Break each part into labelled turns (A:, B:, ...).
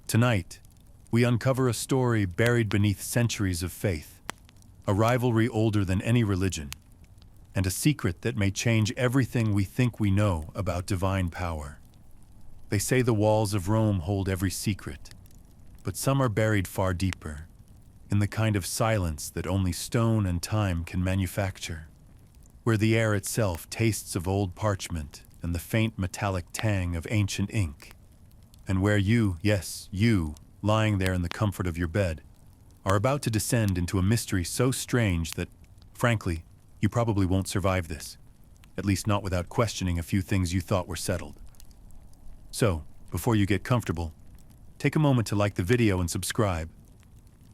A: Tonight, we uncover a story buried beneath centuries of faith, a rivalry older than any religion, and a secret that may change everything we think we know about divine power. They say the walls of Rome hold every secret, but some are buried far deeper, in the kind of silence that only stone and time can manufacture, where the air itself tastes of old parchment and the faint metallic tang of ancient ink, and where you, yes, you, lying there in the comfort of your bed, are about to descend into a mystery so strange that, frankly, you probably won't survive this, at least not without questioning a few things you thought were settled. So, before you get comfortable, take a moment to like the video and subscribe,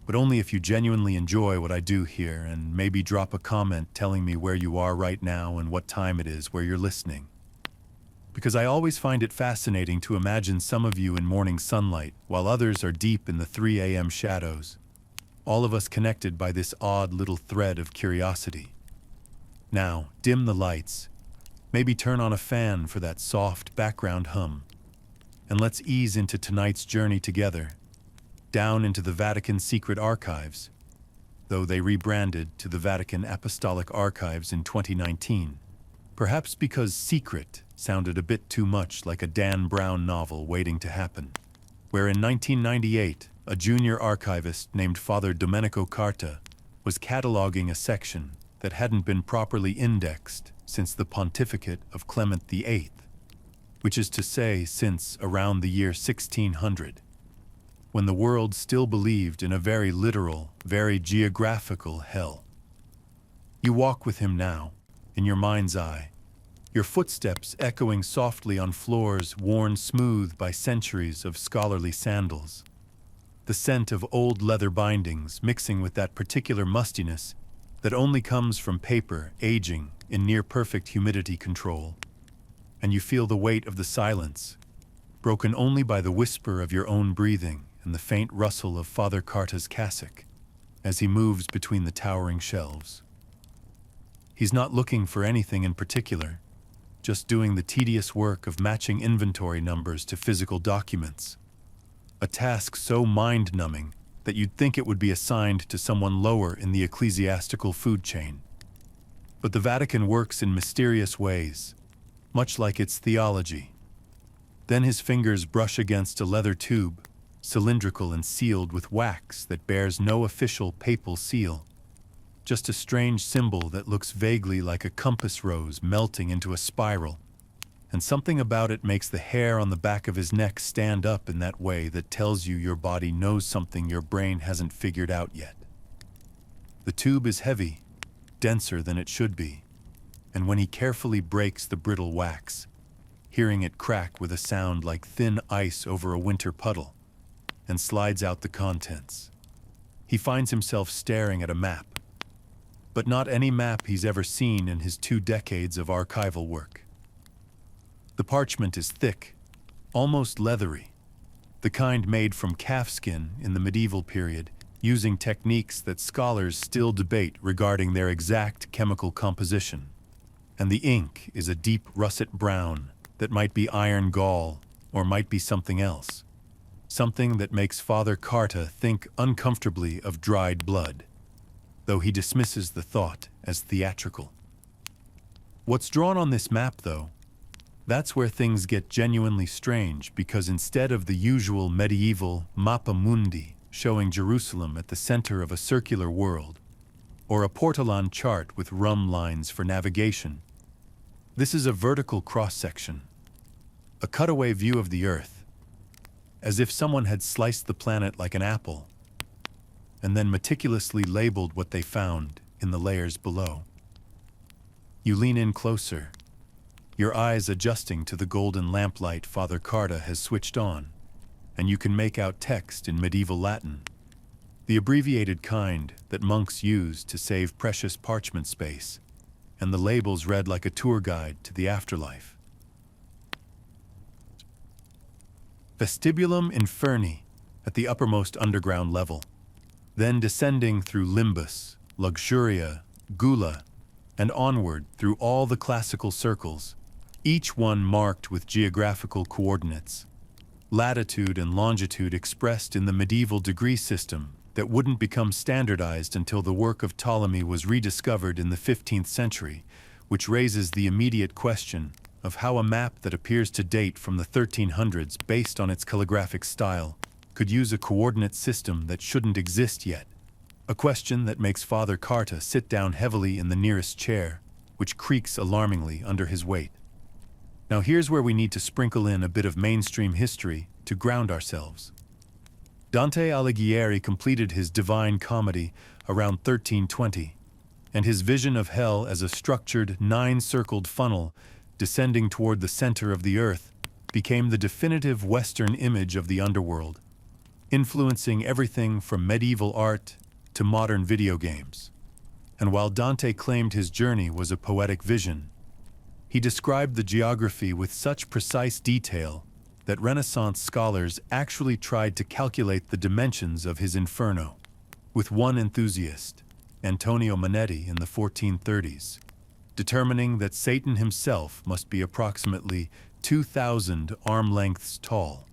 A: but only if you genuinely enjoy what I do here, and maybe drop a comment telling me where you are right now and what time it is where you're listening. Because I always find it fascinating to imagine some of you in morning sunlight while others are deep in the 3 a.m. shadows, all of us connected by this odd little thread of curiosity. Now, dim the lights, maybe turn on a fan for that soft background hum, and let's ease into tonight's journey together, down into the Vatican Secret Archives, though they rebranded to the Vatican Apostolic Archives in 2019, perhaps because secret sounded a bit too much like a Dan Brown novel waiting to happen, where in 1998, a junior archivist named Father Domenico Carta was cataloging a section that hadn't been properly indexed since the pontificate of Clement VIII, which is to say since around the year 1600, when the world still believed in a very literal, very geographical hell. You walk with him now, in your mind's eye, your footsteps echoing softly on floors worn smooth by centuries of scholarly sandals, the scent of old leather bindings mixing with that particular mustiness that only comes from paper aging in near-perfect humidity control, and you feel the weight of the silence, broken only by the whisper of your own breathing and the faint rustle of Father Carta's cassock as he moves between the towering shelves. He's not looking for anything in particular, just doing the tedious work of matching inventory numbers to physical documents, a task so mind-numbing that you'd think it would be assigned to someone lower in the ecclesiastical food chain. But the Vatican works in mysterious ways, much like its theology. Then his fingers brush against a leather tube, cylindrical and sealed with wax that bears no official papal seal, just a strange symbol that looks vaguely like a compass rose melting into a spiral, and something about it makes the hair on the back of his neck stand up in that way that tells you your body knows something your brain hasn't figured out yet. The tube is heavy, denser than it should be, and when he carefully breaks the brittle wax, hearing it crack with a sound like thin ice over a winter puddle, and slides out the contents, he finds himself staring at a map, but not any map he's ever seen in his 2 decades of archival work. The parchment is thick, almost leathery, the kind made from calfskin in the medieval period, using techniques that scholars still debate regarding their exact chemical composition. And the ink is a deep russet brown that might be iron gall or might be something else, something that makes Father Carta think uncomfortably of dried blood, though he dismisses the thought as theatrical. What's drawn on this map, though, that's where things get genuinely strange, because instead of the usual medieval mappa mundi showing Jerusalem at the center of a circular world, or a portolan chart with rum lines for navigation, this is a vertical cross-section, a cutaway view of the Earth, as if someone had sliced the planet like an apple, and then meticulously labeled what they found in the layers below. You lean in closer, your eyes adjusting to the golden lamplight Father Carta has switched on, and you can make out text in medieval Latin, the abbreviated kind that monks use to save precious parchment space, and the labels read like a tour guide to the afterlife. Vestibulum Inferni at the uppermost underground level, then descending through Limbus, Luxuria, Gula, and onward through all the classical circles, each one marked with geographical coordinates, latitude and longitude expressed in the medieval degree system that wouldn't become standardized until the work of Ptolemy was rediscovered in the 15th century, which raises the immediate question of how a map that appears to date from the 1300s based on its calligraphic style could use a coordinate system that shouldn't exist yet. A question that makes Father Carta sit down heavily in the nearest chair, which creaks alarmingly under his weight. Now here's where we need to sprinkle in a bit of mainstream history to ground ourselves. Dante Alighieri completed his Divine Comedy around 1320, and his vision of hell as a structured, nine-circled funnel descending toward the center of the earth became the definitive Western image of the underworld, influencing everything from medieval art to modern video games. And while Dante claimed his journey was a poetic vision, he described the geography with such precise detail that Renaissance scholars actually tried to calculate the dimensions of his Inferno, with one enthusiast, Antonio Manetti, in the 1430s, determining that Satan himself must be approximately 2,000 arm-lengths tall,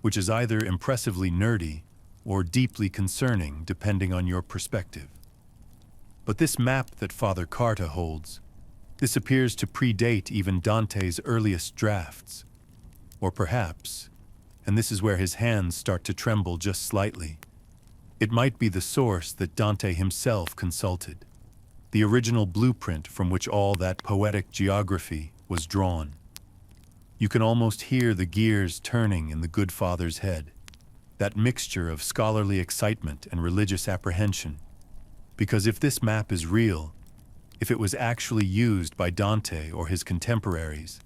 A: which is either impressively nerdy or deeply concerning depending on your perspective. But this map that Father Carta holds, this appears to predate even Dante's earliest drafts. Or perhaps, and this is where his hands start to tremble just slightly, it might be the source that Dante himself consulted, the original blueprint from which all that poetic geography was drawn. You can almost hear the gears turning in the good father's head, that mixture of scholarly excitement and religious apprehension. Because if this map is real, if it was actually used by Dante or his contemporaries,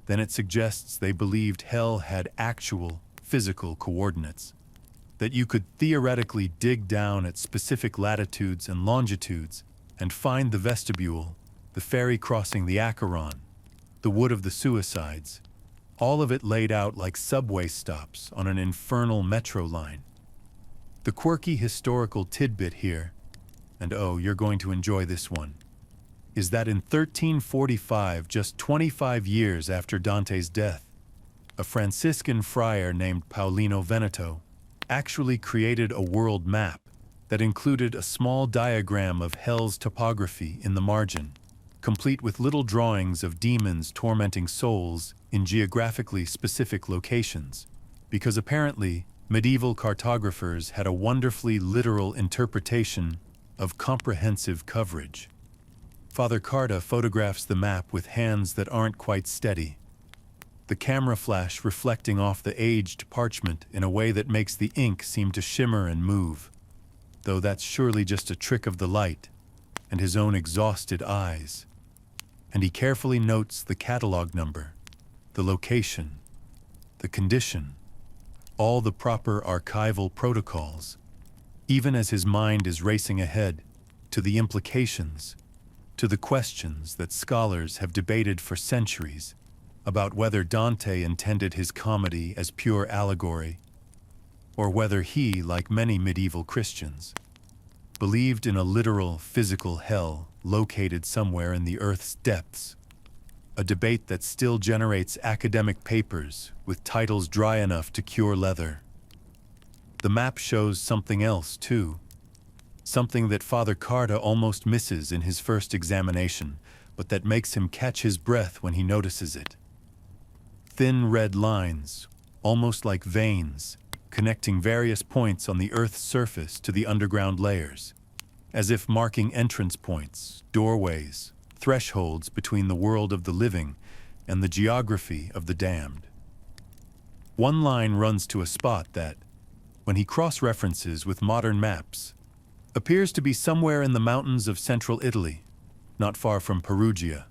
A: then it suggests they believed hell had actual physical coordinates, that you could theoretically dig down at specific latitudes and longitudes and find the vestibule, the ferry crossing the Acheron, the Wood of the Suicides, all of it laid out like subway stops on an infernal metro line. The quirky historical tidbit here, and oh, you're going to enjoy this one, is that in 1345, just 25 years after Dante's death, a Franciscan friar named Paolino Veneto actually created a world map that included a small diagram of hell's topography in the margin, complete with little drawings of demons tormenting souls in geographically specific locations, because apparently medieval cartographers had a wonderfully literal interpretation of comprehensive coverage. Father Carta photographs the map with hands that aren't quite steady, the camera flash reflecting off the aged parchment in a way that makes the ink seem to shimmer and move, though that's surely just a trick of the light and his own exhausted eyes. And he carefully notes the catalog number, the location, the condition, all the proper archival protocols, even as his mind is racing ahead to the implications, to the questions that scholars have debated for centuries about whether Dante intended his comedy as pure allegory, or whether he, like many medieval Christians, believed in a literal physical hell located somewhere in the earth's depths, a debate that still generates academic papers with titles dry enough to cure leather. The map shows something else, too, something that Father Carta almost misses in his first examination, but that makes him catch his breath when he notices it. Thin red lines, almost like veins, connecting various points on the Earth's surface to the underground layers, as if marking entrance points, doorways, thresholds between the world of the living and the geography of the damned. One line runs to a spot that, when he cross-references with modern maps, appears to be somewhere in the mountains of central Italy, not far from Perugia.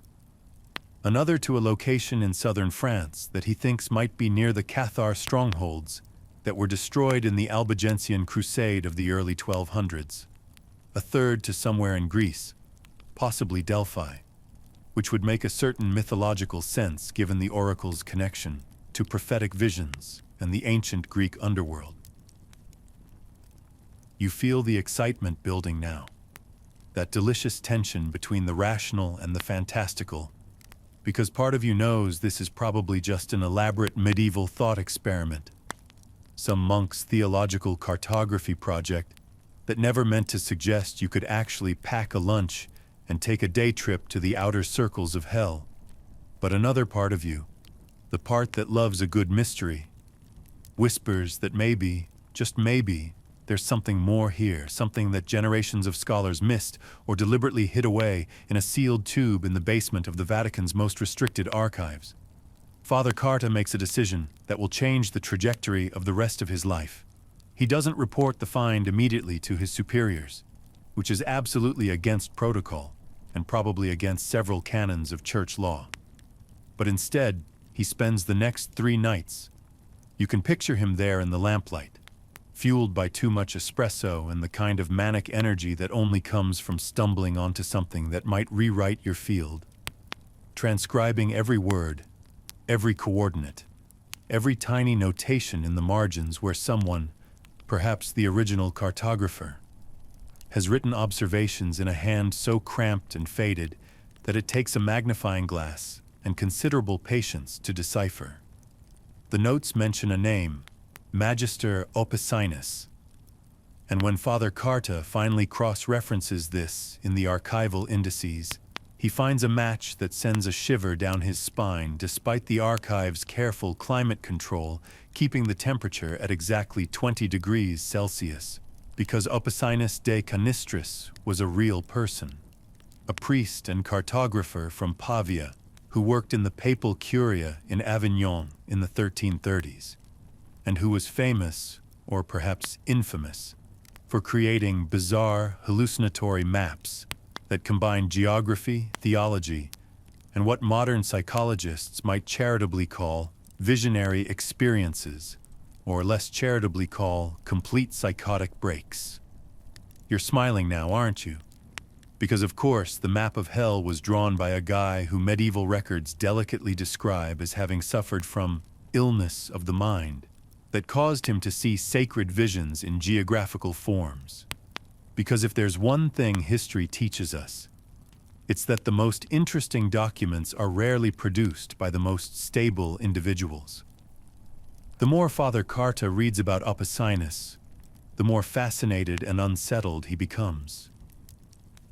A: Another to a location in southern France that he thinks might be near the Cathar strongholds that were destroyed in the Albigensian Crusade of the early 1200s. A third to somewhere in Greece, possibly Delphi, which would make a certain mythological sense given the oracle's connection to prophetic visions and the ancient Greek underworld. You feel the excitement building now, that delicious tension between the rational and the fantastical, because part of you knows this is probably just an elaborate medieval thought experiment some monk's theological cartography project that never meant to suggest you could actually pack a lunch and take a day trip to the outer circles of hell. But another part of you, the part that loves a good mystery, whispers that maybe, just maybe, there's something more here, something that generations of scholars missed or deliberately hid away in a sealed tube in the basement of the Vatican's most restricted archives. Father Carta makes a decision that will change the trajectory of the rest of his life. He doesn't report the find immediately to his superiors, which is absolutely against protocol and probably against several canons of church law. But instead, he spends the next 3 nights. You can picture him there in the lamplight, fueled by too much espresso and the kind of manic energy that only comes from stumbling onto something that might rewrite your field, transcribing every word, every coordinate, every tiny notation in the margins where someone, perhaps the original cartographer, has written observations in a hand so cramped and faded that it takes a magnifying glass and considerable patience to decipher. The notes mention a name, Magister Oppicinus, and when Father Carta finally cross-references this in the archival indices, he finds a match that sends a shiver down his spine despite the archive's careful climate control keeping the temperature at exactly 20 degrees Celsius, because Oppicinus de Canistris was a real person, a priest and cartographer from Pavia who worked in the papal curia in Avignon in the 1330s, and who was famous, or perhaps infamous, for creating bizarre, hallucinatory maps that combine geography, theology, and what modern psychologists might charitably call visionary experiences, or less charitably call complete psychotic breaks. You're smiling now, aren't you? Because of course the map of hell was drawn by a guy who medieval records delicately describe as having suffered from illness of the mind that caused him to see sacred visions in geographical forms. Because if there's one thing history teaches us, it's that the most interesting documents are rarely produced by the most stable individuals. The more Father Carta reads about Oppicinus, the more fascinated and unsettled he becomes.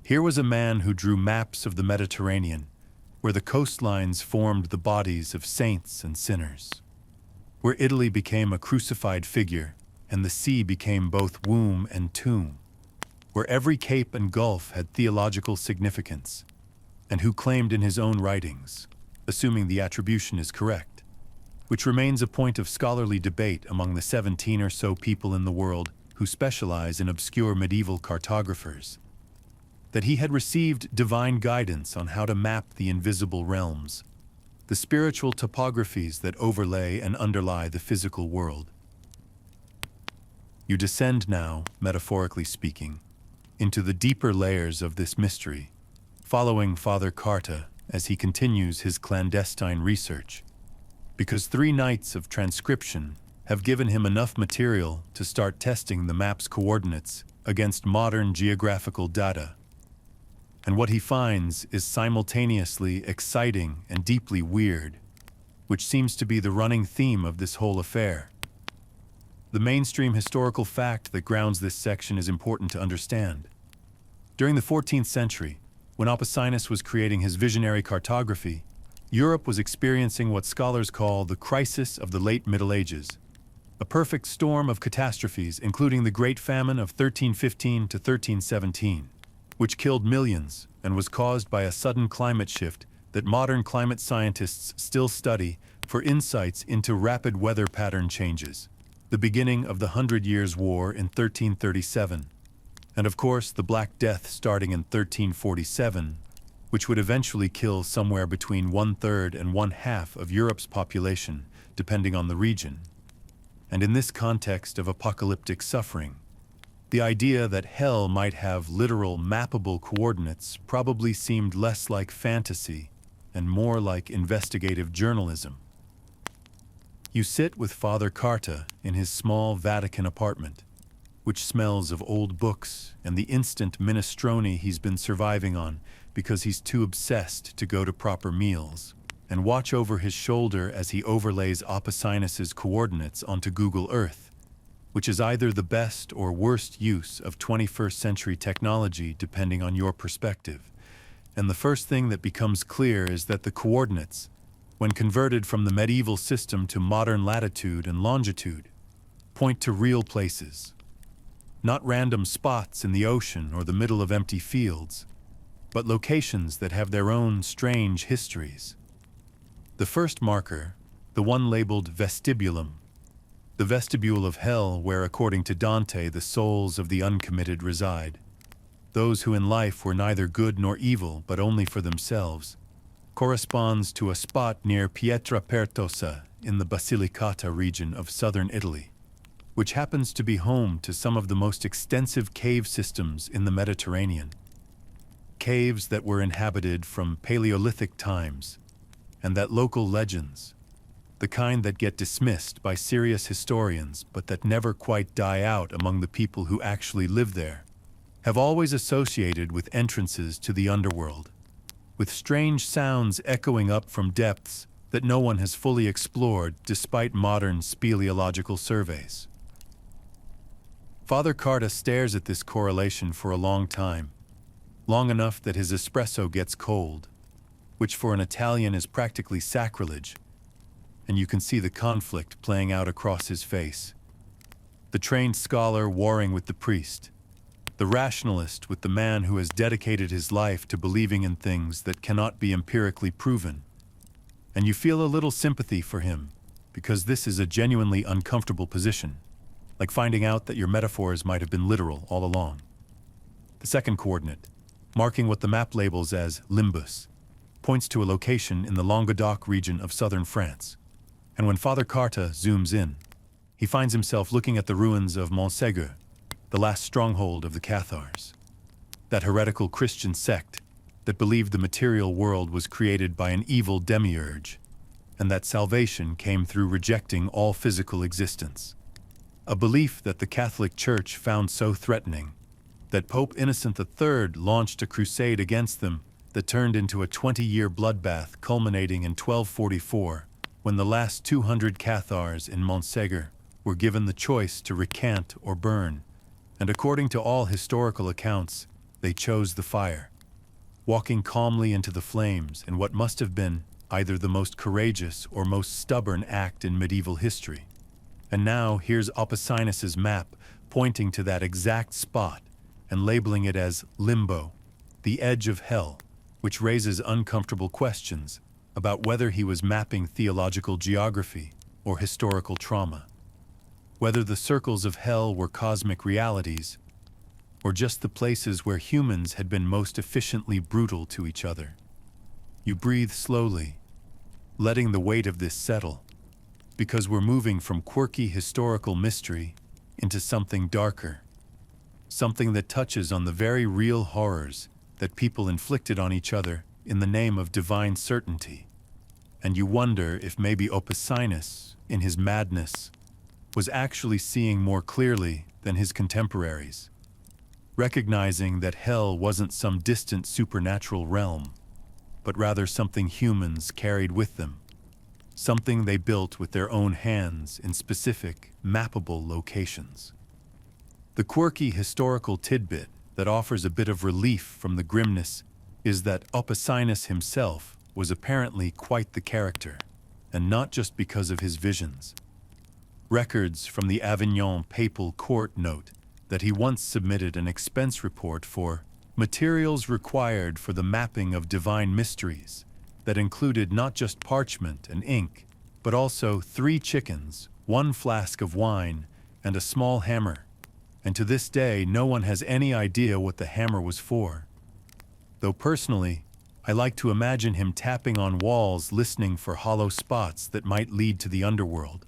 A: Here was a man who drew maps of the Mediterranean, where the coastlines formed the bodies of saints and sinners, where Italy became a crucified figure and the sea became both womb and tomb, where every cape and gulf had theological significance, and who claimed in his own writings, assuming the attribution is correct, which remains a point of scholarly debate among the 17 or so people in the world who specialize in obscure medieval cartographers, that he had received divine guidance on how to map the invisible realms, the spiritual topographies that overlay and underlie the physical world. You descend now, metaphorically speaking, into the deeper layers of this mystery, following Father Carta as he continues his clandestine research, because 3 nights of transcription have given him enough material to start testing the map's coordinates against modern geographical data. And what he finds is simultaneously exciting and deeply weird, which seems to be the running theme of this whole affair. The mainstream historical fact that grounds this section is important to understand. During the 14th century, when Oppicinus was creating his visionary cartography, Europe was experiencing what scholars call the crisis of the late Middle Ages, a perfect storm of catastrophes, including the Great Famine of 1315 to 1317, which killed millions and was caused by a sudden climate shift that modern climate scientists still study for insights into rapid weather pattern changes, the beginning of the 100 Years' War in 1337, and of course the Black Death starting in 1347, which would eventually kill somewhere between 1/3 and 1/2 of Europe's population, depending on the region. And in this context of apocalyptic suffering, the idea that hell might have literal mappable coordinates probably seemed less like fantasy and more like investigative journalism. You sit with Father Carta in his small Vatican apartment, which smells of old books and the instant minestrone he's been surviving on because he's too obsessed to go to proper meals, and watch over his shoulder as he overlays Oppicinus's coordinates onto Google Earth which is either the best or worst use of 21st century technology depending on your perspective. And the first thing that becomes clear is that the coordinates, when converted from the medieval system to modern latitude and longitude, point to real places, not random spots in the ocean or the middle of empty fields, but locations that have their own strange histories. The first marker, the one labeled vestibulum, the vestibule of hell where, according to Dante, the souls of the uncommitted reside, those who in life were neither good nor evil but only for themselves, corresponds to a spot near Pietrapertosa in the Basilicata region of southern Italy, which happens to be home to some of the most extensive cave systems in the Mediterranean. Caves that were inhabited from Paleolithic times, and that local legends, the kind that get dismissed by serious historians but that never quite die out among the people who actually live there, have always associated with entrances to the underworld, with strange sounds echoing up from depths that no one has fully explored despite modern speleological surveys. Father Carta stares at this correlation for a long time, long enough that his espresso gets cold, which for an Italian is practically sacrilege, and you can see the conflict playing out across his face. The trained scholar warring with the priest, the rationalist with the man who has dedicated his life to believing in things that cannot be empirically proven. And you feel a little sympathy for him, because this is a genuinely uncomfortable position, like finding out that your metaphors might have been literal all along. The second coordinate, marking what the map labels as limbus, points to a location in the Languedoc region of southern France. And when Father Carta zooms in, he finds himself looking at the ruins of Montségur, the last stronghold of the Cathars, that heretical Christian sect that believed the material world was created by an evil demiurge, and that salvation came through rejecting all physical existence. A belief that the Catholic Church found so threatening that Pope Innocent III launched a crusade against them that turned into a 20-year bloodbath culminating in 1244, when the last 200 Cathars in Montségur were given the choice to recant or burn, and according to all historical accounts, they chose the fire, walking calmly into the flames in what must have been either the most courageous or most stubborn act in medieval history. And now here's Oppicinus's map pointing to that exact spot and labeling it as limbo, the edge of hell, which raises uncomfortable questions about whether he was mapping theological geography or historical trauma, whether the circles of hell were cosmic realities or just the places where humans had been most efficiently brutal to each other. You breathe slowly, letting the weight of this settle, because we're moving from quirky historical mystery into something darker, something that touches on the very real horrors that people inflicted on each other in the name of divine certainty. And you wonder if maybe Oppicinus, in his madness, was actually seeing more clearly than his contemporaries, recognizing that hell wasn't some distant supernatural realm, but rather something humans carried with them, something they built with their own hands in specific, mappable locations. The quirky historical tidbit that offers a bit of relief from the grimness is that Oppicinus himself was apparently quite the character, and not just because of his visions. Records from the Avignon papal court note that he once submitted an expense report for materials required for the mapping of divine mysteries that included not just parchment and ink, but also 3 chickens, 1 flask of wine, and a small hammer. And to this day, no one has any idea what the hammer was for. Though personally, I like to imagine him tapping on walls listening for hollow spots that might lead to the underworld,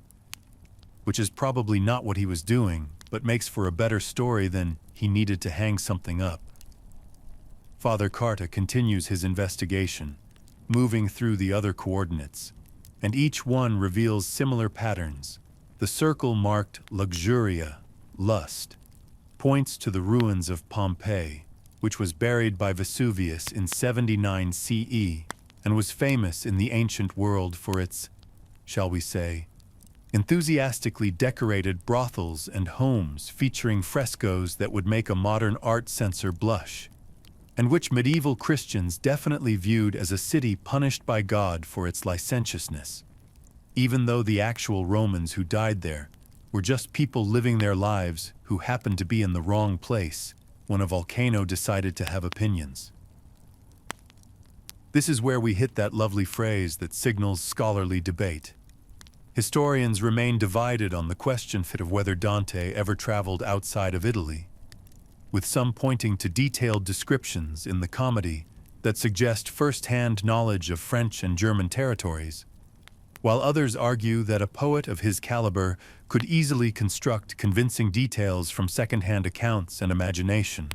A: which is probably not what he was doing, but makes for a better story than he needed to hang something up. Father Carta continues his investigation, moving through the other coordinates, and each one reveals similar patterns. The circle marked luxuria, lust, points to the ruins of Pompeii, which was buried by Vesuvius in 79 CE and was famous in the ancient world for its, shall we say, enthusiastically decorated brothels and homes featuring frescoes that would make a modern art censor blush, and which medieval Christians definitely viewed as a city punished by God for its licentiousness, even though the actual Romans who died there were just people living their lives who happened to be in the wrong place when a volcano decided to have opinions. This is where we hit that lovely phrase that signals scholarly debate. Historians remain divided on the question of whether Dante ever traveled outside of Italy, with some pointing to detailed descriptions in the comedy that suggest first-hand knowledge of French and German territories, while others argue that a poet of his caliber could easily construct convincing details from second-hand accounts and imagination.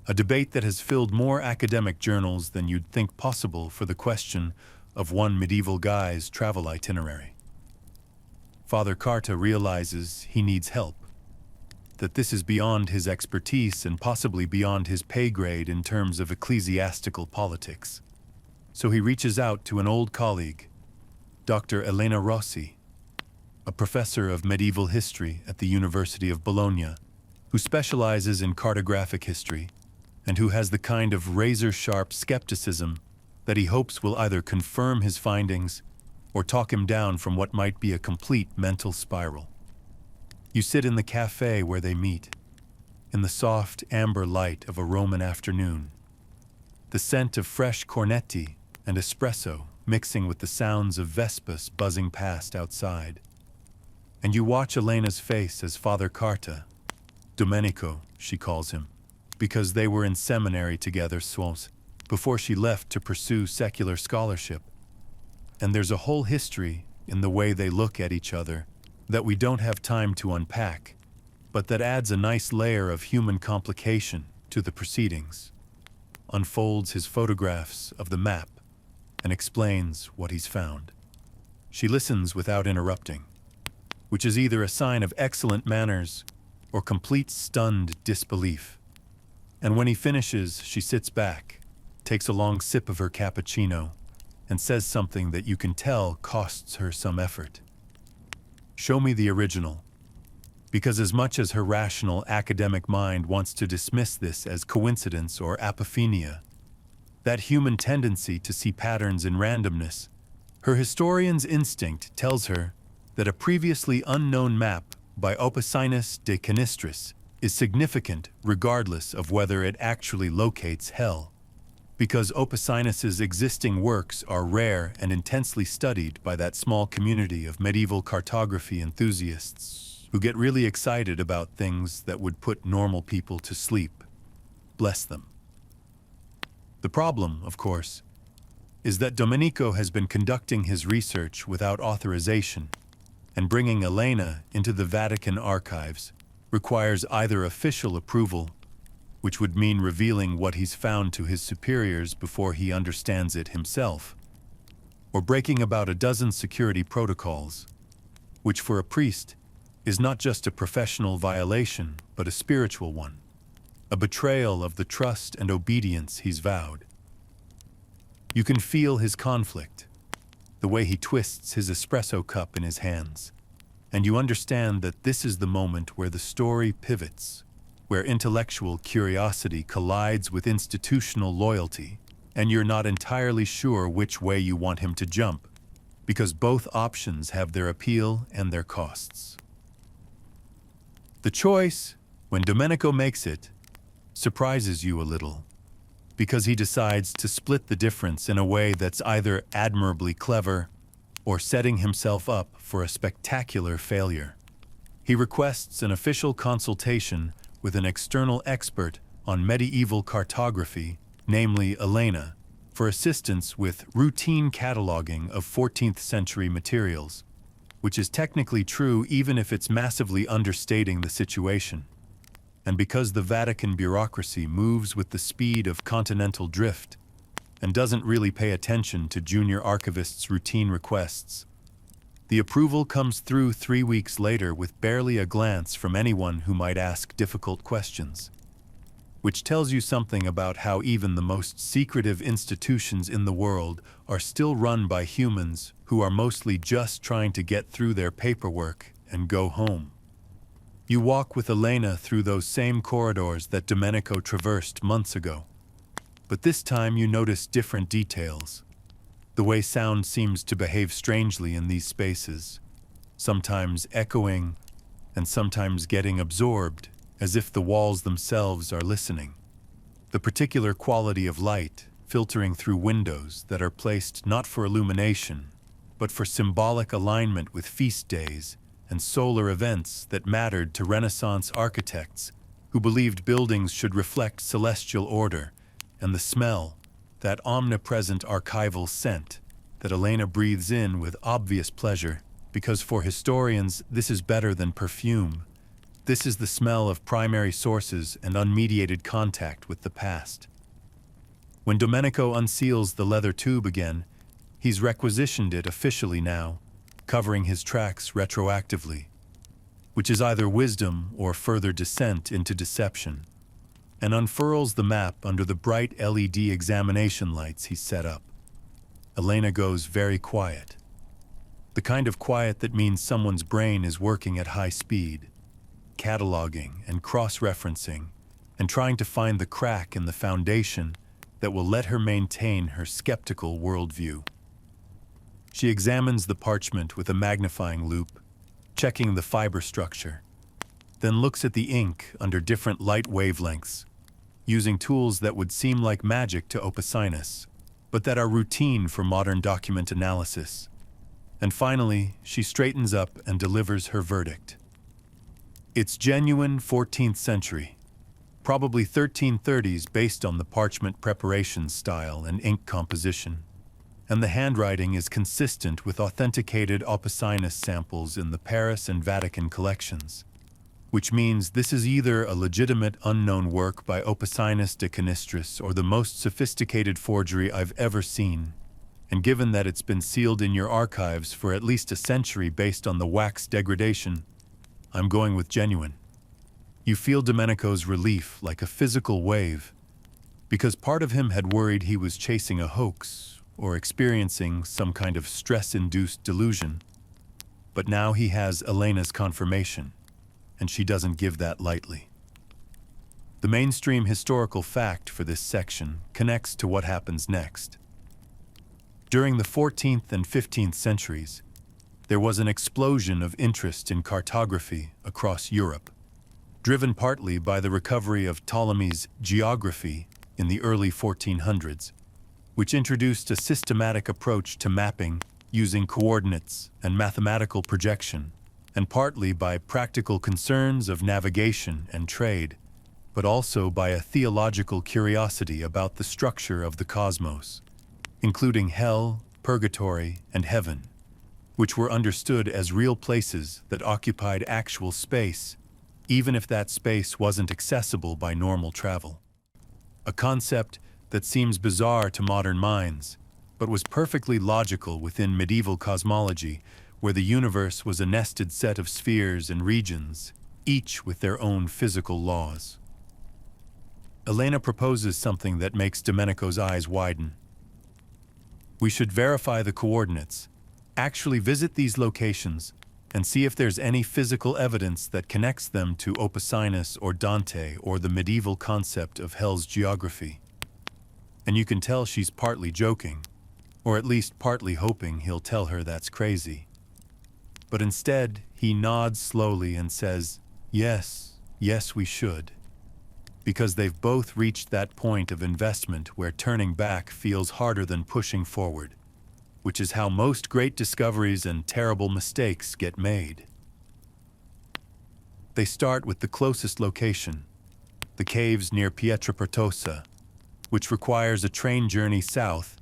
A: A debate that has filled more academic journals than you'd think possible for the question of one medieval guy's travel itinerary. Father Carta realizes he needs help, that this is beyond his expertise and possibly beyond his pay grade in terms of ecclesiastical politics. So he reaches out to an old colleague, Dr. Elena Rossi, a professor of medieval history at the University of Bologna, who specializes in cartographic history and who has the kind of razor-sharp skepticism that he hopes will either confirm his findings or talk him down from what might be a complete mental spiral. You sit in the cafe where they meet, in the soft amber light of a Roman afternoon, the scent of fresh cornetti and espresso mixing with the sounds of Vespas buzzing past outside. And you watch Elena's face as Father Carta, Domenico, she calls him, because they were in seminary together before she left to pursue secular scholarship. And there's a whole history in the way they look at each other that we don't have time to unpack, but that adds a nice layer of human complication to the proceedings, unfolds his photographs of the map, and explains what he's found. She listens without interrupting, which is either a sign of excellent manners or complete stunned disbelief. And when he finishes, she sits back, takes a long sip of her cappuccino, and says something that you can tell costs her some effort. Show me the original. Because as much as her rational academic mind wants to dismiss this as coincidence or apophenia, that human tendency to see patterns in randomness, her historian's instinct tells her that a previously unknown map by Oppicinus de Canistris is significant regardless of whether it actually locates hell, because Oppicinus's existing works are rare and intensely studied by that small community of medieval cartography enthusiasts who get really excited about things that would put normal people to sleep. Bless them. The problem, of course, is that Domenico has been conducting his research without authorization, and bringing Elena into the Vatican archives requires either official approval, which would mean revealing what he's found to his superiors before he understands it himself, or breaking about a dozen security protocols, which for a priest is not just a professional violation, but a spiritual one, a betrayal of the trust and obedience he's vowed. You can feel his conflict, the way he twists his espresso cup in his hands, and you understand that this is the moment where the story pivots, where intellectual curiosity collides with institutional loyalty, and you're not entirely sure which way you want him to jump, because both options have their appeal and their costs. The choice, when Domenico makes it, surprises you a little, because he decides to split the difference in a way that's either admirably clever or setting himself up for a spectacular failure. He requests an official consultation with an external expert on medieval cartography, namely Elena, for assistance with routine cataloging of 14th century materials, which is technically true even if it's massively understating the situation. And because the Vatican bureaucracy moves with the speed of continental drift and doesn't really pay attention to junior archivists' routine requests, the approval comes through 3 weeks later with barely a glance from anyone who might ask difficult questions. which tells you something about how even the most secretive institutions in the world are still run by humans who are mostly just trying to get through their paperwork and go home. You walk with Elena through those same corridors that Domenico traversed months ago. But this time you notice different details. The way sound seems to behave strangely in these spaces, sometimes echoing and sometimes getting absorbed, as if the walls themselves are listening. The particular quality of light filtering through windows that are placed not for illumination, but for symbolic alignment with feast days and solar events that mattered to Renaissance architects who believed buildings should reflect celestial order, and the smell, that omnipresent archival scent that Elena breathes in with obvious pleasure, because for historians this is better than perfume. This is the smell of primary sources and unmediated contact with the past. When Domenico unseals the leather tube again, he's requisitioned it officially now, covering his tracks retroactively, which is either wisdom or further descent into deception, and unfurls the map under the bright LED examination lights he's set up. Elena goes very quiet. The kind of quiet that means someone's brain is working at high speed, cataloging and cross-referencing, and trying to find the crack in the foundation that will let her maintain her skeptical worldview. She examines the parchment with a magnifying loupe, checking the fiber structure, then looks at the ink under different light wavelengths, using tools that would seem like magic to Oppicinus, but that are routine for modern document analysis. And finally, she straightens up and delivers her verdict. It's genuine 14th century, probably 1330s based on the parchment preparation style and ink composition, and the handwriting is consistent with authenticated Oppicinus samples in the Paris and Vatican collections, which means this is either a legitimate unknown work by Oppicinus de Canistris or the most sophisticated forgery I've ever seen. And given that it's been sealed in your archives for at least a century based on the wax degradation, I'm going with genuine. You feel Domenico's relief like a physical wave, because part of him had worried he was chasing a hoax or experiencing some kind of stress-induced delusion. But now he has Elena's confirmation, and she doesn't give that lightly. The mainstream historical fact for this section connects to what happens next. During the 14th and 15th centuries, there was an explosion of interest in cartography across Europe, driven partly by the recovery of Ptolemy's geography in the early 1400s, which introduced a systematic approach to mapping using coordinates and mathematical projection, and partly by practical concerns of navigation and trade, but also by a theological curiosity about the structure of the cosmos, including hell, purgatory, and heaven, which were understood as real places that occupied actual space, even if that space wasn't accessible by normal travel. A concept that seems bizarre to modern minds, but was perfectly logical within medieval cosmology, where the universe was a nested set of spheres and regions, each with their own physical laws. Elena proposes something that makes Domenico's eyes widen. We should verify the coordinates, actually visit these locations, and see if there's any physical evidence that connects them to Oppicinus or Dante or the medieval concept of hell's geography. And you can tell she's partly joking, or at least partly hoping he'll tell her that's crazy. But instead, he nods slowly and says, yes, we should. Because they've both reached that point of investment where turning back feels harder than pushing forward, which is how most great discoveries and terrible mistakes get made. They start with the closest location, the caves near Pietrapertosa, which requires a train journey south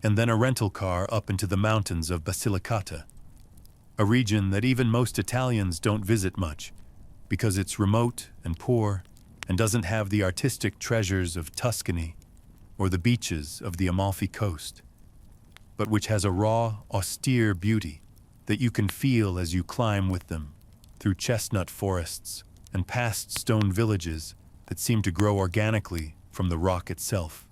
A: and then a rental car up into the mountains of Basilicata, a region that even most Italians don't visit much because it's remote and poor and doesn't have the artistic treasures of Tuscany or the beaches of the Amalfi Coast, but which has a raw, austere beauty that you can feel as you climb with them through chestnut forests and past stone villages that seem to grow organically from the rock itself.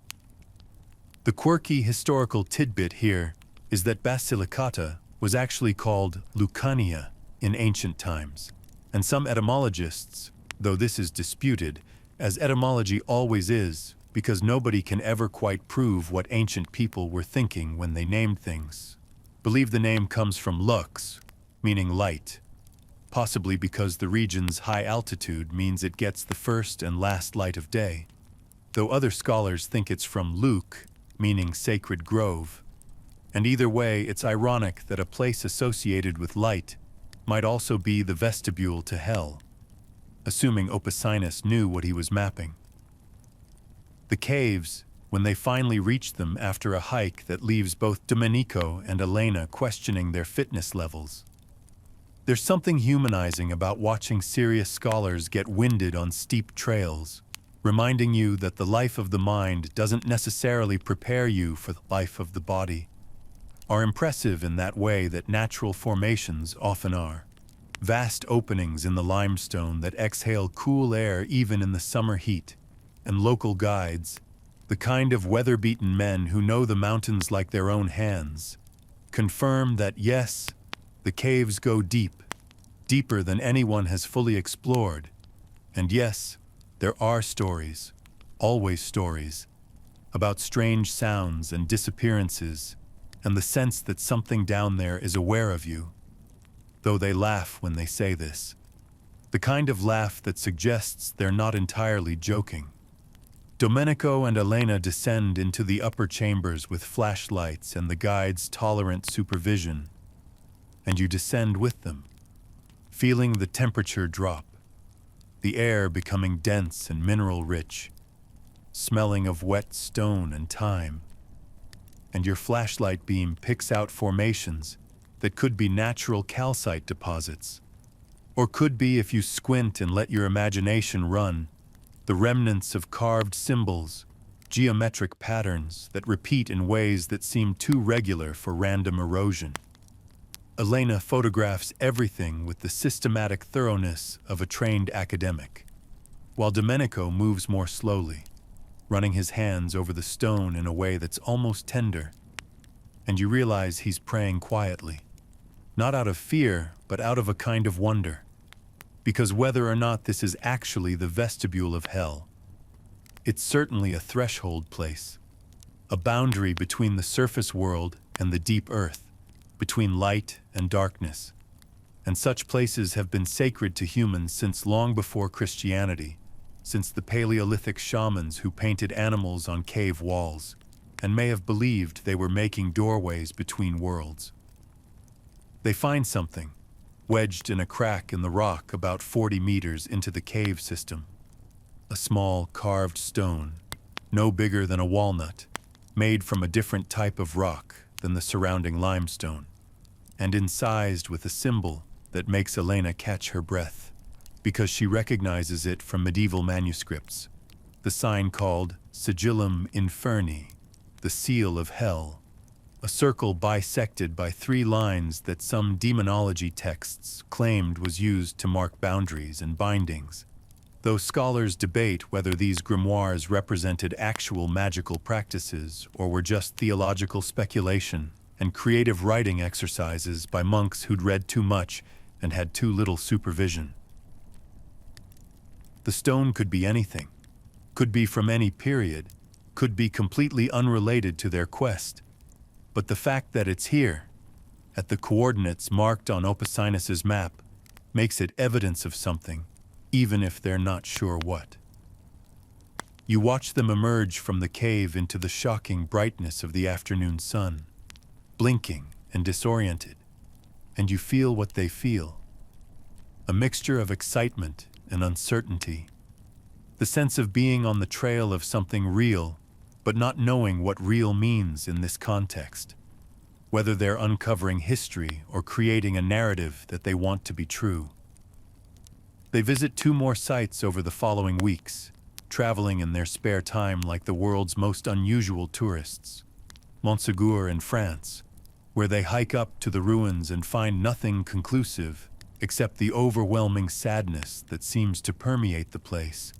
A: The quirky historical tidbit here is that Basilicata was actually called Lucania in ancient times, and some etymologists, though this is disputed, as etymology always is, because nobody can ever quite prove what ancient people were thinking when they named things, believe the name comes from lux, meaning light, possibly because the region's high altitude means it gets the first and last light of day, though other scholars think it's from luc, meaning sacred grove. And either way, it's ironic that a place associated with light might also be the vestibule to hell, assuming Oppicinus knew what he was mapping. The caves, when they finally reach them after a hike that leaves both Domenico and Elena questioning their fitness levels. There's something humanizing about watching serious scholars get winded on steep trails, reminding you that the life of the mind doesn't necessarily prepare you for the life of the body, are impressive in that way that natural formations often are. Vast openings in the limestone that exhale cool air even in the summer heat, and local guides, the kind of weather-beaten men who know the mountains like their own hands, confirm that yes, the caves go deep, deeper than anyone has fully explored, and yes, there are stories, always stories, about strange sounds and disappearances, and the sense that something down there is aware of you, though they laugh when they say this. The kind of laugh that suggests they're not entirely joking. Domenico and Elena descend into the upper chambers with flashlights and the guide's tolerant supervision, and you descend with them, feeling the temperature drop, the air becoming dense and mineral-rich, smelling of wet stone and thyme, and your flashlight beam picks out formations that could be natural calcite deposits, or could be, if you squint and let your imagination run, the remnants of carved symbols, geometric patterns that repeat in ways that seem too regular for random erosion. Elena photographs everything with the systematic thoroughness of a trained academic, while Domenico moves more slowly, running his hands over the stone in a way that's almost tender, and you realize he's praying quietly, not out of fear, but out of a kind of wonder. Because whether or not this is actually the vestibule of hell, it's certainly a threshold place, a boundary between the surface world and the deep earth, between light and darkness. And such places have been sacred to humans since long before Christianity, since the Paleolithic shamans who painted animals on cave walls, and may have believed they were making doorways between worlds. They find something, wedged in a crack in the rock about 40 meters into the cave system. A small carved stone, no bigger than a walnut, made from a different type of rock than the surrounding limestone, and incised with a symbol that makes Elena catch her breath, because she recognizes it from medieval manuscripts, the sign called Sigillum Inferni, the seal of hell. A circle bisected by 3 lines that some demonology texts claimed was used to mark boundaries and bindings, though scholars debate whether these grimoires represented actual magical practices or were just theological speculation and creative writing exercises by monks who'd read too much and had too little supervision. The stone could be anything, could be from any period, could be completely unrelated to their quest. But the fact that it's here, at the coordinates marked on Oppicinus's map, makes it evidence of something, even if they're not sure what. You watch them emerge from the cave into the shocking brightness of the afternoon sun, blinking and disoriented, and you feel what they feel. A mixture of excitement and uncertainty. The sense of being on the trail of something real, but not knowing what real means in this context, whether they're uncovering history or creating a narrative that they want to be true. They visit 2 more sites over the following weeks, traveling in their spare time like the world's most unusual tourists. Montségur in France, where they hike up to the ruins and find nothing conclusive except the overwhelming sadness that seems to permeate the place.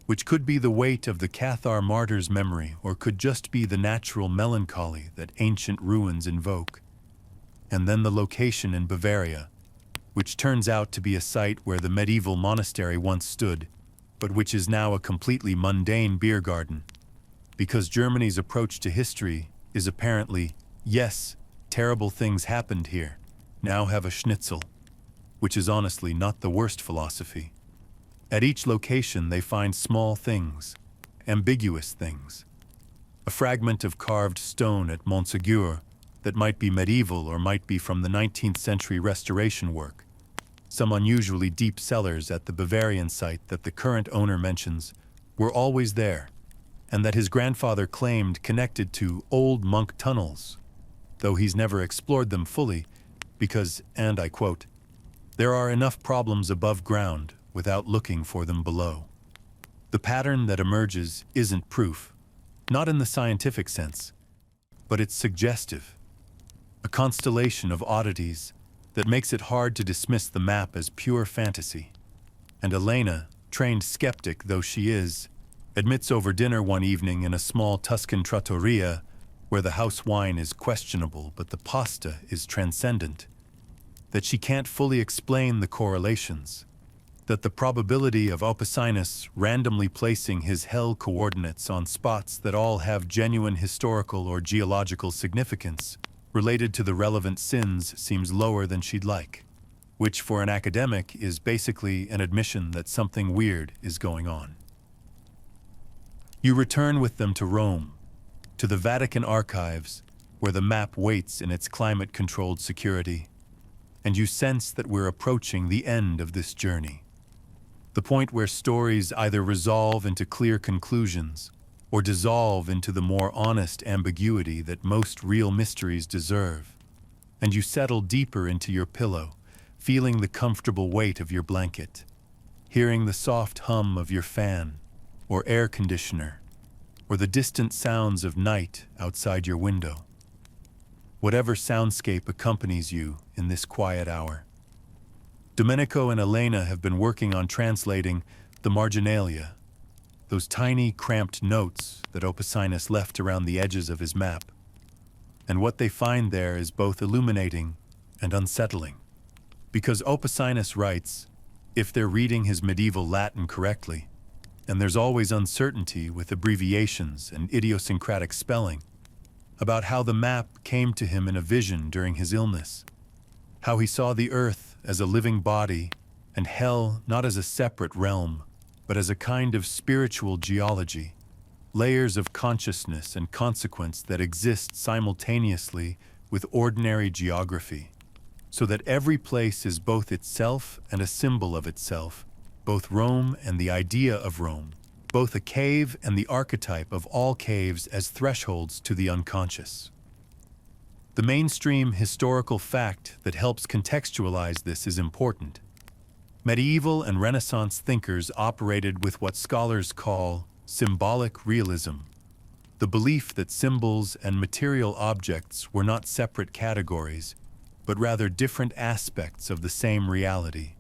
A: which could be the weight of the Cathar martyr's memory or could just be the natural melancholy that ancient ruins invoke. And then the location in Bavaria, which turns out to be a site where the medieval monastery once stood, but which is now a completely mundane beer garden. Because Germany's approach to history is apparently, yes, terrible things happened here, now have a schnitzel, which is honestly not the worst philosophy. At each location they find small things, ambiguous things. A fragment of carved stone at Montségur that might be medieval or might be from the 19th century restoration work. Some unusually deep cellars at the Bavarian site that the current owner mentions were always there, and that his grandfather claimed connected to old monk tunnels, though he's never explored them fully because, and I quote, "There are enough problems above ground without looking for them below." The pattern that emerges isn't proof, not in the scientific sense, but it's suggestive, a constellation of oddities that makes it hard to dismiss the map as pure fantasy. And Elena, trained skeptic though she is, admits over dinner one evening in a small Tuscan trattoria where the house wine is questionable but the pasta is transcendent, that she can't fully explain the correlations, that the probability of Oppicinus randomly placing his hell coordinates on spots that all have genuine historical or geological significance related to the relevant sins seems lower than she'd like, which for an academic is basically an admission that something weird is going on. You return with them to Rome, to the Vatican archives, where the map waits in its climate-controlled security, and you sense that we're approaching the end of this journey. The point where stories either resolve into clear conclusions or dissolve into the more honest ambiguity that most real mysteries deserve. And you settle deeper into your pillow, feeling the comfortable weight of your blanket, hearing the soft hum of your fan or air conditioner, or the distant sounds of night outside your window. Whatever soundscape accompanies you in this quiet hour. Domenico and Elena have been working on translating the marginalia, those tiny, cramped notes that Oppicinus left around the edges of his map. And what they find there is both illuminating and unsettling. Because Oppicinus writes, if they're reading his medieval Latin correctly, and there's always uncertainty with abbreviations and idiosyncratic spelling, about how the map came to him in a vision during his illness, how he saw the earth as a living body and hell not as a separate realm, but as a kind of spiritual geology, layers of consciousness and consequence that exist simultaneously with ordinary geography, so that every place is both itself and a symbol of itself, both Rome and the idea of Rome, both a cave and the archetype of all caves as thresholds to the unconscious. The mainstream historical fact that helps contextualize this is important. Medieval and Renaissance thinkers operated with what scholars call symbolic realism, the belief that symbols and material objects were not separate categories, but rather different aspects of the same reality,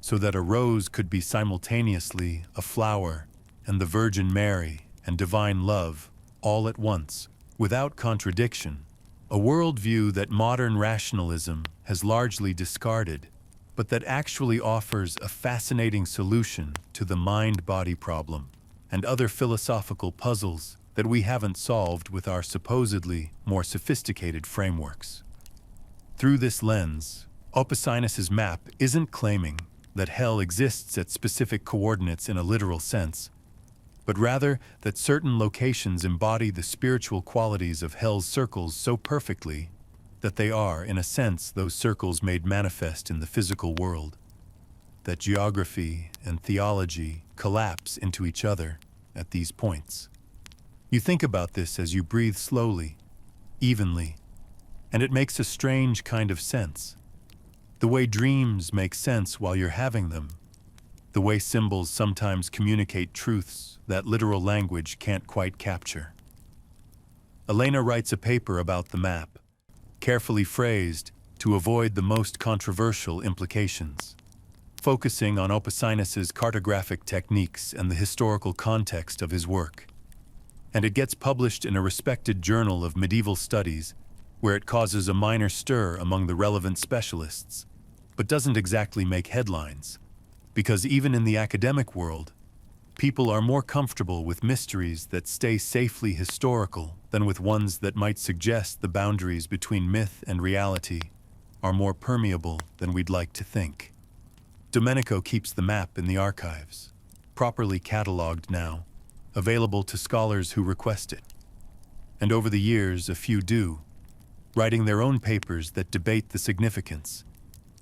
A: so that a rose could be simultaneously a flower and the Virgin Mary and divine love all at once, without contradiction, a worldview that modern rationalism has largely discarded, but that actually offers a fascinating solution to the mind-body problem and other philosophical puzzles that we haven't solved with our supposedly more sophisticated frameworks. Through this lens, Oppicinus's map isn't claiming that hell exists at specific coordinates in a literal sense, but rather that certain locations embody the spiritual qualities of hell's circles so perfectly that they are, in a sense, those circles made manifest in the physical world, that geography and theology collapse into each other at these points. You think about this as you breathe slowly, evenly, and it makes a strange kind of sense. The way dreams make sense while you're having them, the way symbols sometimes communicate truths that literal language can't quite capture. Elena writes a paper about the map, carefully phrased to avoid the most controversial implications. focusing on Oppicinus's cartographic techniques and the historical context of his work. And it gets published in a respected journal of medieval studies, where it causes a minor stir among the relevant specialists, but doesn't exactly make headlines, because even in the academic world, people are more comfortable with mysteries that stay safely historical than with ones that might suggest the boundaries between myth and reality are more permeable than we'd like to think. Domenico keeps the map in the archives, properly catalogued now, available to scholars who request it. And over the years, a few do, writing their own papers that debate the significance,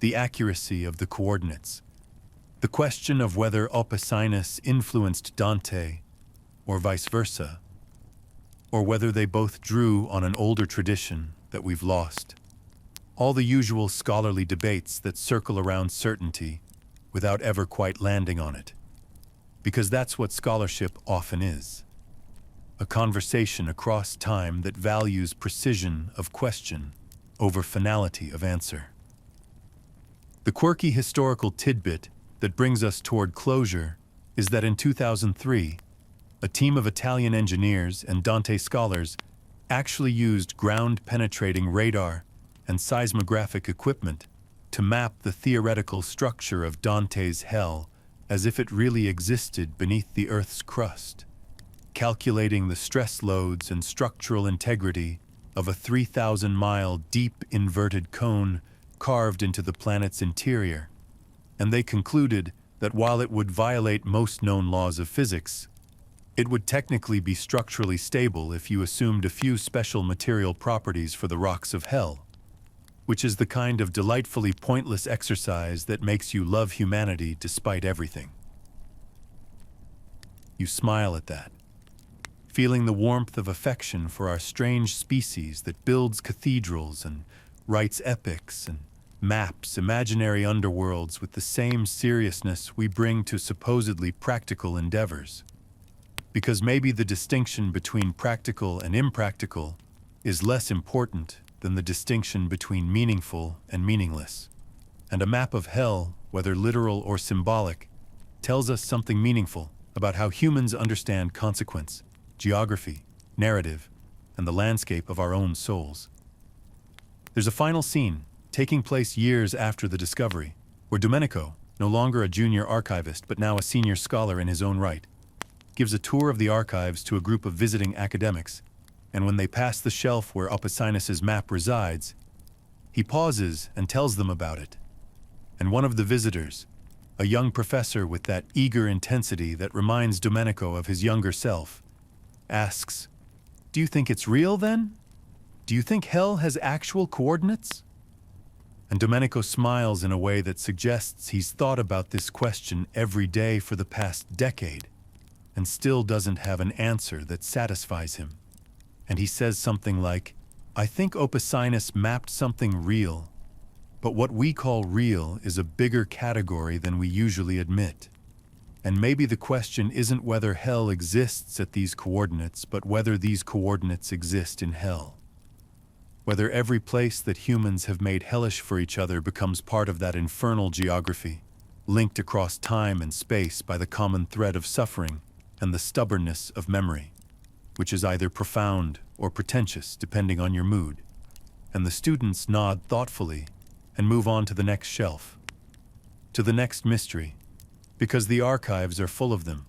A: the accuracy of the coordinates, the question of whether Oppicinus influenced Dante, or vice versa, or whether they both drew on an older tradition that we've lost. All the usual scholarly debates that circle around certainty without ever quite landing on it. Because that's what scholarship often is. A conversation across time that values precision of question over finality of answer. The quirky historical tidbit that brings us toward closure is that in 2003, a team of Italian engineers and Dante scholars actually used ground-penetrating radar and seismographic equipment to map the theoretical structure of Dante's hell as if it really existed beneath the Earth's crust, calculating the stress loads and structural integrity of a 3,000-mile deep inverted cone carved into the planet's interior. And they concluded that while it would violate most known laws of physics, it would technically be structurally stable if you assumed a few special material properties for the rocks of hell, which is the kind of delightfully pointless exercise that makes you love humanity despite everything. You smile at that, feeling the warmth of affection for our strange species that builds cathedrals and writes epics and maps imaginary underworlds with the same seriousness we bring to supposedly practical endeavors. Because maybe the distinction between practical and impractical is less important than the distinction between meaningful and meaningless. And a map of hell, whether literal or symbolic, tells us something meaningful about how humans understand consequence, geography, narrative, and the landscape of our own souls. There's a final scene, taking place years after the discovery, where Domenico, no longer a junior archivist but now a senior scholar in his own right, gives a tour of the archives to a group of visiting academics, and when they pass the shelf where Oppicinus's map resides, he pauses and tells them about it. And one of the visitors, a young professor with that eager intensity that reminds Domenico of his younger self, asks, "Do you think it's real then? Do you think hell has actual coordinates?" And Domenico smiles in a way that suggests he's thought about this question every day for the past decade, and still doesn't have an answer that satisfies him. And he says something like, "I think Oppicinus mapped something real, but what we call real is a bigger category than we usually admit. And maybe the question isn't whether hell exists at these coordinates, but whether these coordinates exist in hell. Whether every place that humans have made hellish for each other becomes part of that infernal geography, linked across time and space by the common thread of suffering and the stubbornness of memory, which is either profound or pretentious depending on your mood." And the students nod thoughtfully and move on to the next shelf, to the next mystery, because the archives are full of them,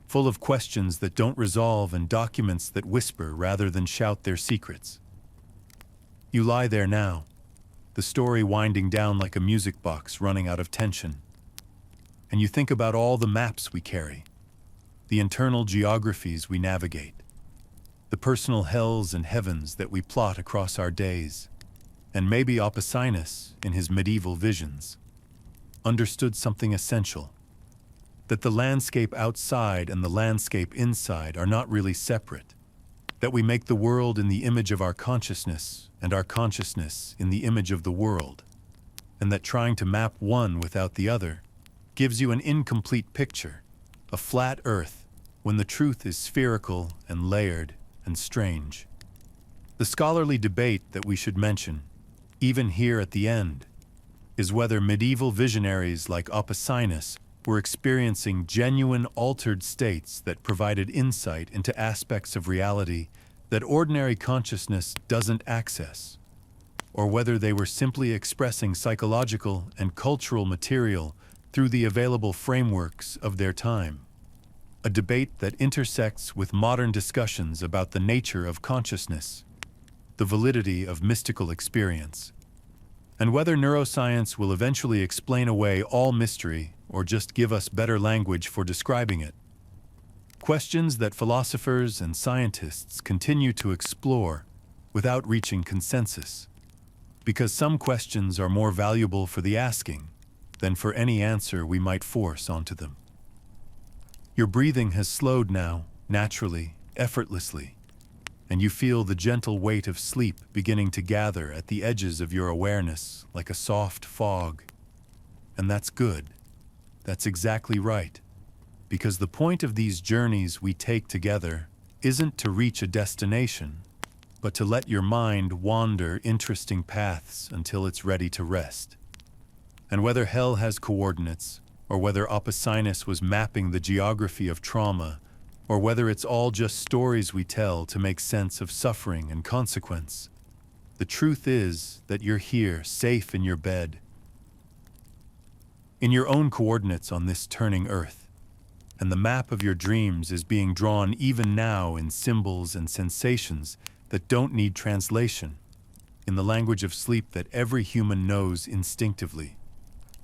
A: full of questions that don't resolve and documents that whisper rather than shout their secrets. You lie there now, the story winding down like a music box running out of tension, and you think about all the maps we carry, the internal geographies we navigate, the personal hells and heavens that we plot across our days. And maybe Oppicinus, in his medieval visions, understood something essential, that the landscape outside and the landscape inside are not really separate, that we make the world in the image of our consciousness and our consciousness in the image of the world, and that trying to map one without the other gives you an incomplete picture, a flat earth, when the truth is spherical and layered and strange. The scholarly debate that we should mention, even here at the end, is whether medieval visionaries like Oppicinus were experiencing genuine altered states that provided insight into aspects of reality that ordinary consciousness doesn't access, or whether they were simply expressing psychological and cultural material through the available frameworks of their time. A debate that intersects with modern discussions about the nature of consciousness, the validity of mystical experience, and whether neuroscience will eventually explain away all mystery or just give us better language for describing it. Questions that philosophers and scientists continue to explore without reaching consensus, because some questions are more valuable for the asking than for any answer we might force onto them. Your breathing has slowed now, naturally, effortlessly, and you feel the gentle weight of sleep beginning to gather at the edges of your awareness like a soft fog. And that's good. That's exactly right. Because the point of these journeys we take together isn't to reach a destination, but to let your mind wander interesting paths until it's ready to rest. And whether hell has coordinates, or whether Oppicinus was mapping the geography of trauma, or whether it's all just stories we tell to make sense of suffering and consequence, the truth is that you're here, safe in your bed, in your own coordinates on this turning earth, and the map of your dreams is being drawn even now in symbols and sensations that don't need translation, in the language of sleep that every human knows instinctively,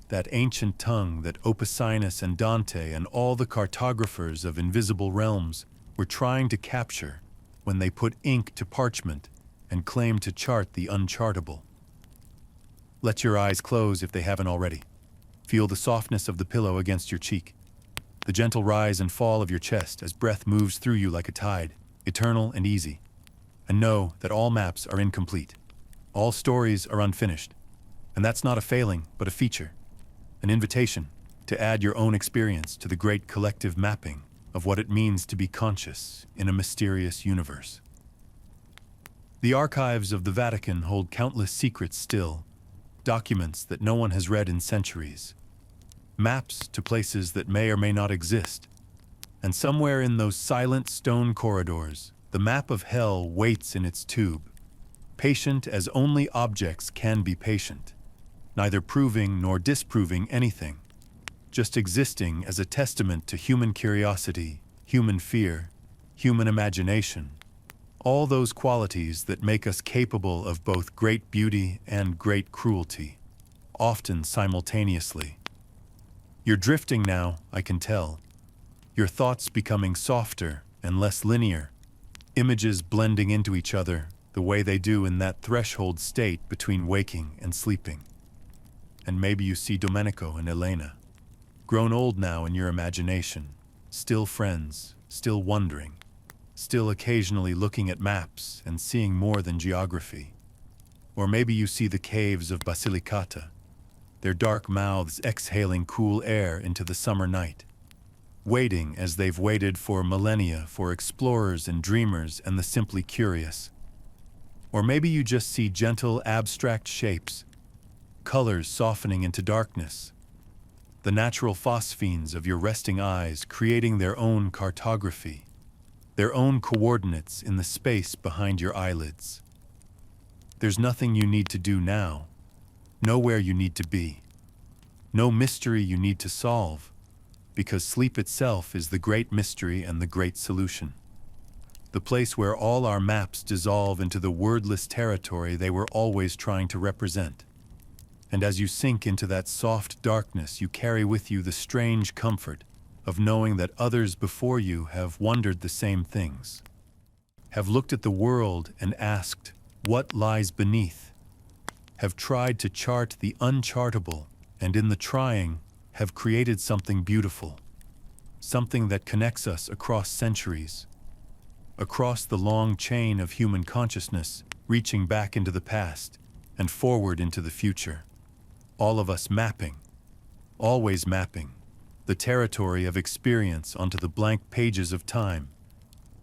A: that ancient tongue that Oppicinus and Dante and all the cartographers of invisible realms were trying to capture when they put ink to parchment and claimed to chart the unchartable. Let your eyes close if they haven't already. Feel the softness of the pillow against your cheek, the gentle rise and fall of your chest as breath moves through you like a tide, eternal and easy. And know that all maps are incomplete. All stories are unfinished. And that's not a failing, but a feature. An invitation to add your own experience to the great collective mapping of what it means to be conscious in a mysterious universe. The archives of the Vatican hold countless secrets still, documents that no one has read in centuries, maps to places that may or may not exist, and somewhere in those silent stone corridors, the map of hell waits in its tube, patient as only objects can be patient, neither proving nor disproving anything, just existing as a testament to human curiosity, human fear, human imagination, all those qualities that make us capable of both great beauty and great cruelty, often simultaneously. You're drifting now, I can tell, your thoughts becoming softer and less linear, images blending into each other the way they do in that threshold state between waking and sleeping. And maybe you see Domenico and Elena, grown old now in your imagination, still friends, still wondering, still occasionally looking at maps and seeing more than geography. Or maybe you see the caves of Basilicata, their dark mouths exhaling cool air into the summer night, waiting as they've waited for millennia for explorers and dreamers and the simply curious. Or maybe you just see gentle, abstract shapes, colors softening into darkness, the natural phosphenes of your resting eyes creating their own cartography, their own coordinates in the space behind your eyelids. There's nothing you need to do now, nowhere you need to be, no mystery you need to solve, because sleep itself is the great mystery and the great solution. The place where all our maps dissolve into the wordless territory they were always trying to represent. And as you sink into that soft darkness, you carry with you the strange comfort of knowing that others before you have wondered the same things, have looked at the world and asked, what lies beneath, have tried to chart the unchartable, and in the trying, have created something beautiful, something that connects us across centuries, across the long chain of human consciousness, reaching back into the past and forward into the future. All of us mapping, always mapping, the territory of experience onto the blank pages of time,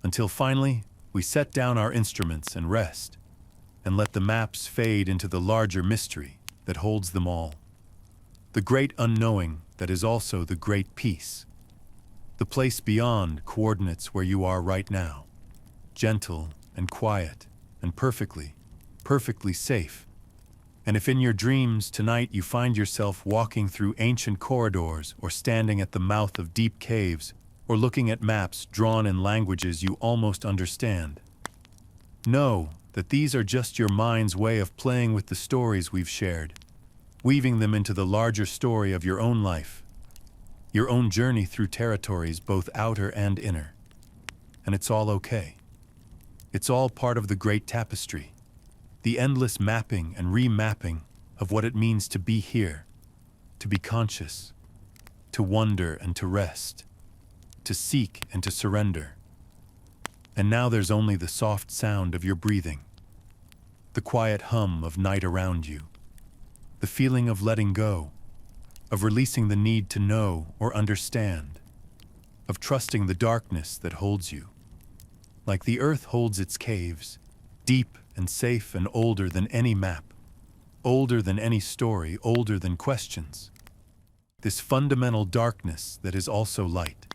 A: until finally we set down our instruments and rest, and let the maps fade into the larger mystery that holds them all. The great unknowing that is also the great peace. The place beyond coordinates where you are right now. Gentle and quiet and perfectly safe. And if in your dreams tonight you find yourself walking through ancient corridors or standing at the mouth of deep caves or looking at maps drawn in languages you almost understand, know that these are just your mind's way of playing with the stories we've shared, weaving them into the larger story of your own life, your own journey through territories both outer and inner. And it's all okay. It's all part of the great tapestry, the endless mapping and remapping of what it means to be here, to be conscious, to wonder and to rest, to seek and to surrender. And now there's only the soft sound of your breathing, the quiet hum of night around you, the feeling of letting go, of releasing the need to know or understand, of trusting the darkness that holds you. Like the earth holds its caves, deep and safe and older than any map, older than any story, older than questions. This fundamental darkness that is also light.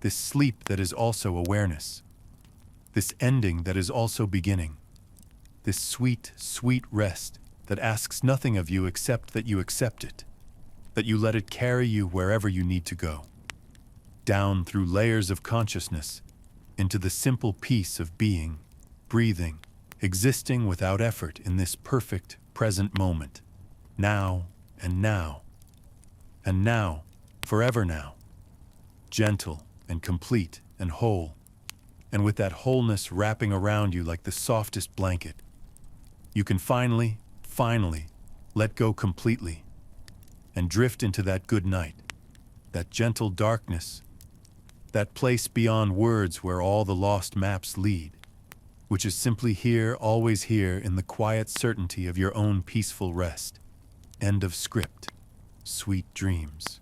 A: This sleep that is also awareness. This ending that is also beginning. This sweet, sweet rest that asks nothing of you except that you accept it, that you let it carry you wherever you need to go. Down through layers of consciousness, into the simple peace of being, breathing, existing without effort in this perfect present moment, now and now, and now, forever now, gentle and complete and whole, and with that wholeness wrapping around you like the softest blanket, you can finally let go completely and drift into that good night, that gentle darkness, that place beyond words where all the lost maps lead, which is simply here, always here, in the quiet certainty of your own peaceful rest. End of script. Sweet dreams.